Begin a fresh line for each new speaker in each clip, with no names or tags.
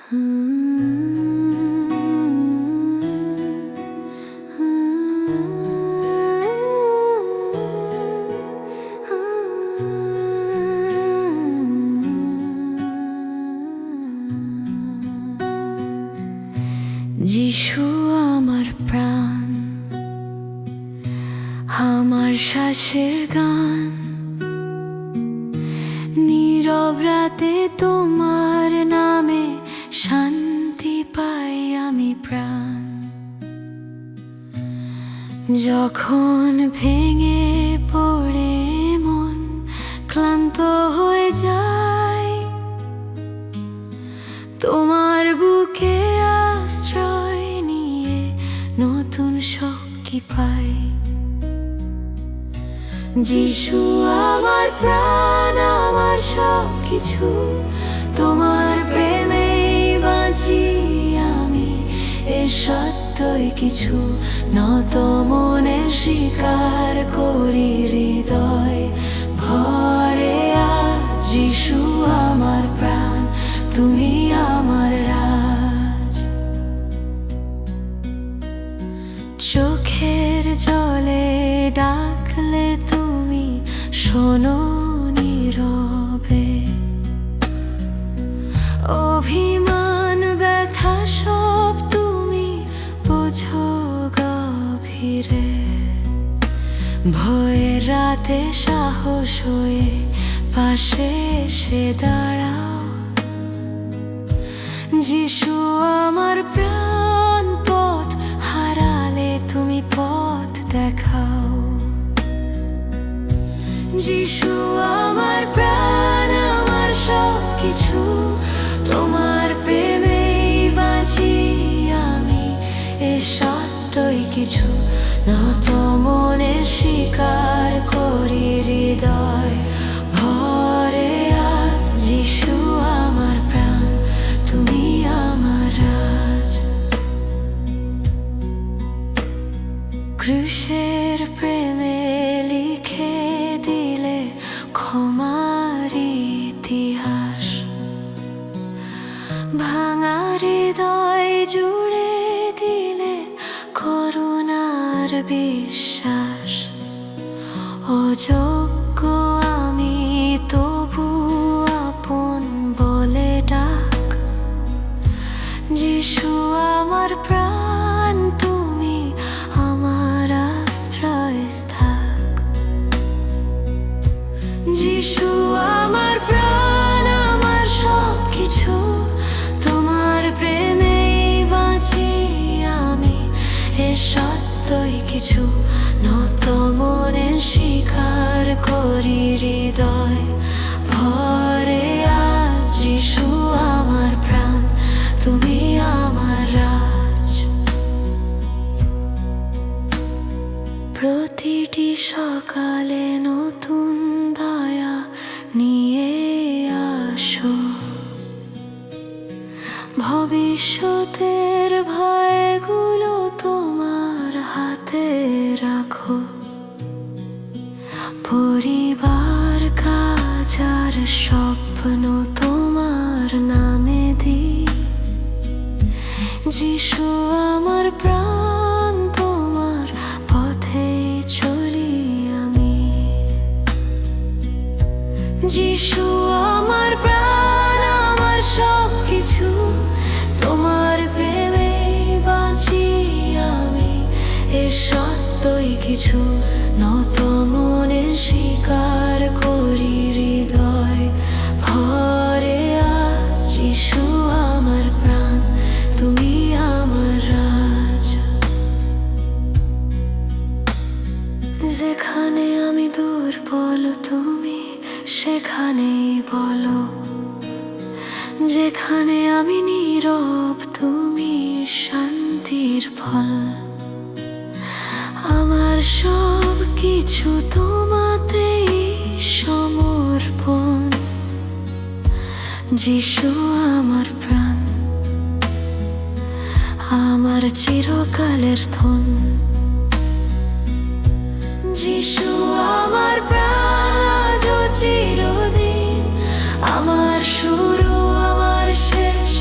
যিশু আমার প্রাণ, আমার শ্বাসের গান, নীরব রাতে তোমার নামে শান্তি পাই আমি প্রাণ। যখন ভেঙে পড়ে মন ক্লান্ত হয়ে যায়, তোমার বুকে আশ্রয় নিয়ে নতুন শক্তি পাই। যিশু আমার প্রাণ, আমার সব কিছু, তোমার প্রেমেই বাঁচি আমি। এ সত্যই কিছু নত মনে স্বীকার করি হৃদয় ভরে। আর যিশু আমার প্রাণ, তুমি আমার রাজ। চোখের জলে ডাকলে তুমি শোনো নীরবে, অভিমান ব্যথা সব তুমি বোঝো গভীরে। ভয়ের রাতে সাহস হয়ে পাশে এসে দাঁড়াও। যিশু আমার প্রাণ, পথ হারালে তুমি পথ দেখাও। যিশু আমার প্রাণ, আমার সব কিছু, তোমার প্রেমেই বাঁচি আমি। এ সত্যই কিছু নত মনে স্বীকার করি হৃদয় ভরে। আজ যিশু আমার প্রাণ, তুমি আমার রাজ। ক্রুশের প্রেমে লিখে দিলে ক্ষমার ইতিহাস, ভাঙা হৃদয় জুড়ে দিলে করুণার বিশ্বাস। অযোগ্য আমি তবু আপন বলে ডাক। যিশু আমার প্রাণ, তুমি আমার আশ্রয় থাক। যিশু আমার প্রাণ, আমার সব কিছু, তোমার প্রেমেই বাঁচি আমি। এ সত্যই কিছু নত মনে স্বীকার করি হৃদয় ভরে। আজ যিশু আমার প্রাণ, তুমি আমার রাজ। প্রতিটি সকালে নতুন দয়া নিয়ে আসো, ভবিষ্যতের ভয়গুলো তোমার হাতে রাখো। পরিবার, কাজ আর স্বপ্ন তোমার নামে দিই। যিশু আমার প্রাণ, তোমার পথেই চলি আমি। যিশু আমার প্রাণ, আমার সব কিছু, তোমার প্রেমেই বাঁচি আমি। এ সত্যই কিছু নত মনে স্বীকার করি হৃদয় ভরে। আজ যিশু আমার প্রাণ, তুমি আমার রাজ। যেখানে আমি দুর্বল তুমি সেখানেই বলো, যেখানে আমি নীরব তুমি শান্তির ফল। আমার সব কিছু তোমাতেই সমর্পণ। যিশু আমার প্রাণ, আমার চিরকালের ধন। যিশু আমার প্রাণ, আজও চিরদিন আমার শুরু, আমার শেষ,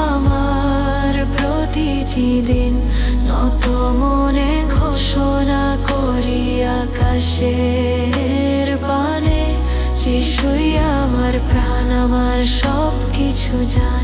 আমার প্রতিদিন নত মনে ঘোষণা করি আকাশের পানে, যিশুই আমার প্রাণ, আমার সব কিছু জানে।